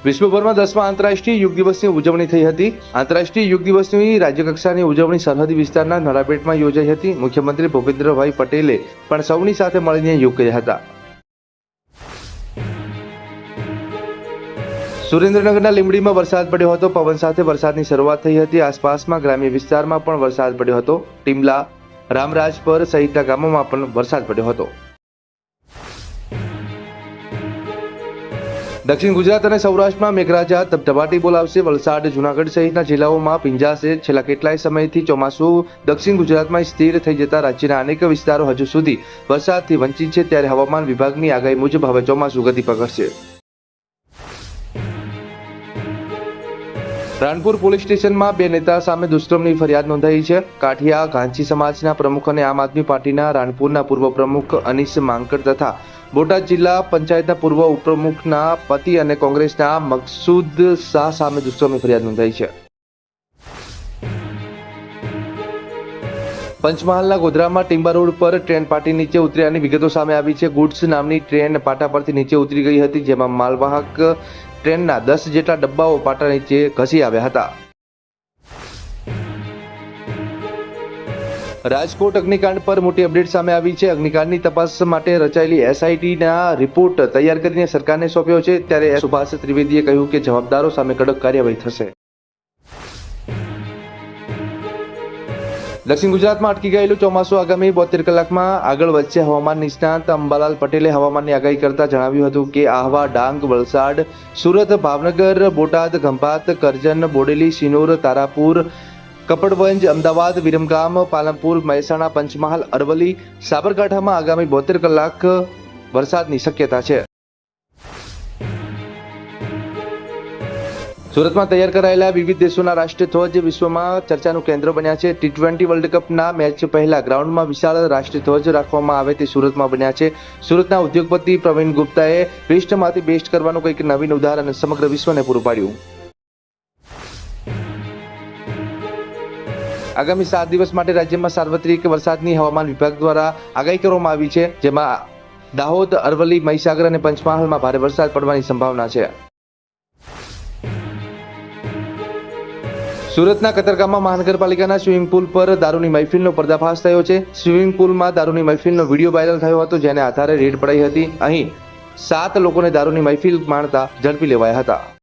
વિશ્વભરમાં 10મા આંતરરાષ્ટ્રીય યોગ દિવસની ઉજવણી થઈ હતી। આંતરરાષ્ટ્રીય યોગ દિવસની રાજ્યકક્ષાની ઉજવણી સરહદી વિસ્તારના નડાબેટમાં યોજાઈ હતી। મુખ્યમંત્રી ભૂપેન્દ્રભાઈ પટેલે પણ સૌની સાથે મળીને યોગ કર્યા હતા। સુરેન્દ્રનગરના લીંબડીમાં વરસાદ પડ્યો હતો। પવન સાથે વરસાદની શરૂઆત થઈ હતી। આસપાસમાં ગ્રામ્ય વિસ્તારમાં પણ વરસાદ પડ્યો હતો। ટીમલા, રામરાજપર સહિતના ગામોમાં પણ વરસાદ પડ્યો હતો। દક્ષિણ ગુજરાત અને સૌરાષ્ટ્રમાં મેઘરાજા ધબધબાટી બોલાવશે। વલસાડ, જૂનાગઢ સહિતના જિલ્લાઓમાં ભીંજાશે। છેલ્લા કેટલાય સમયથી ચોમાસું દક્ષિણ ગુજરાતમાં સ્થિર થઈ જતા રાજ્યના અનેક વિસ્તારો હજુ સુધી વરસાદથી વંચિત છે। ત્યારે હવામાન વિભાગની આગાહી મુજબ હવે ચોમાસું ગતિ પકડશે। રાણપુર પોલીસ સ્ટેશનમાં 2 નેતા સામે દુષ્કર્મની ફરિયાદ નોંધાઈ છે। કાઠિયા ઘાંચી સમાજના પ્રમુખ અને આમ આદમી પાર્ટીના રાણપુરના પૂર્વ પ્રમુખ અનીસ માંકડ તથા બોટાદ જિલ્લા પંચાયતના પૂર્વ ઉપપ્રમુખના પતિ અને કોંગ્રેસના મકસૂદ શાહ સામે દુષ્કર્મની ફરિયાદ નોંધાઈ છે। પંચમહાલના ગોધરામાં ટિમ્બર રોડ પર ટ્રેન પાટી નીચે ઉતર્યાની વિગતો સામે આવી છે। ગુડ્સ નામની ટ્રેન પાટા પરથી નીચે ઉતરી ગઈ હતી, જેમાં માલવાહક ટ્રેનના 10 જેટલા ડબ્બાઓ પાટા નીચે ઘસી આવ્યા હતા। રાજકોટ અગ્નિકાંડ પર મોટી અપડેટ સામે આવી છે। અગ્નિકાંડની તપાસ માટે રચાયેલી એસઆઈટીના રિપોર્ટ તૈયાર કરીને સરકારને સોંપ્યો છે। ત્યારે સુભાષ ત્રિવેદીએ કહ્યું કે જવાબદારો સામે કડક કાર્યવાહી થશે। દક્ષિણ ગુજરાતમાં અટકી ગયેલું ચોમાસું આગામી 72 કલાકમાં આગળ વધશે। હવામાન નિષ્ણાત અંબાલાલ પટેલે હવામાનની આગાહી કરતા જણાવ્યું હતું કે આહવા, ડાંગ, વલસાડ, સુરત, ભાવનગર, બોટાદ, ખંભાત, કરજણ, બોડેલી, શિનોર, તારાપુર, કપડવંજ, અમદાવાદ, વિરમગામ, પાલનપુર, મહેસાણા, પંચમહાલ, અરવલ્લી, સાબરકાંઠામાં આગામી 72 કલાક વરસાદની શક્યતા છે। સુરતમાં તૈયાર કરાયેલા વિવિધ દેશોના રાષ્ટ્રીય ધ્વજ વિશ્વમાં ચર્ચાનું કેન્દ્ર બન્યા છે। T20 વર્લ્ડ કપના મેચ પહેલા ગ્રાઉન્ડમાં વિશાળ રાષ્ટ્રીય ધ્વજ રાખવામાં આવે તે સુરતમાં બન્યા છે। સુરતના ઉદ્યોગપતિ પ્રવીણ ગુપ્તાએ વેસ્ટમાંથી બેસ્ટ કરવાનું કંઈક નવીન ઉદાહરણ સમગ્ર વિશ્વને પૂરું પાડ્યું। આગામી 7 દિવસ માટે રાજ્યમાં સાર્વત્રિક વરસાદની હવામાન વિભાગ દ્વારા આગાહી કરવામાં આવી છે, જેમાં દાહોદ, અરવલ્લી, મહીસાગર અને પંચમહાલમાં ભારે વરસાદ પડવાની સંભાવના છે। સુરતના કતારગામમાં મહાનગરપાલિકાના સ્વિમિંગ પુલ પર દારૂની મહેફિલનો પર્દાફાશ થયો છે। સ્વિમિંગ પુલમાં દારૂની મહેફિલનો વિડીયો વાયરલ થયો હતો, જેને આધારે રેડ પડાઈ હતી। અહીં 7 લોકોને દારૂની મહેફિલ માણતા ઝડપી લેવાયા હતા।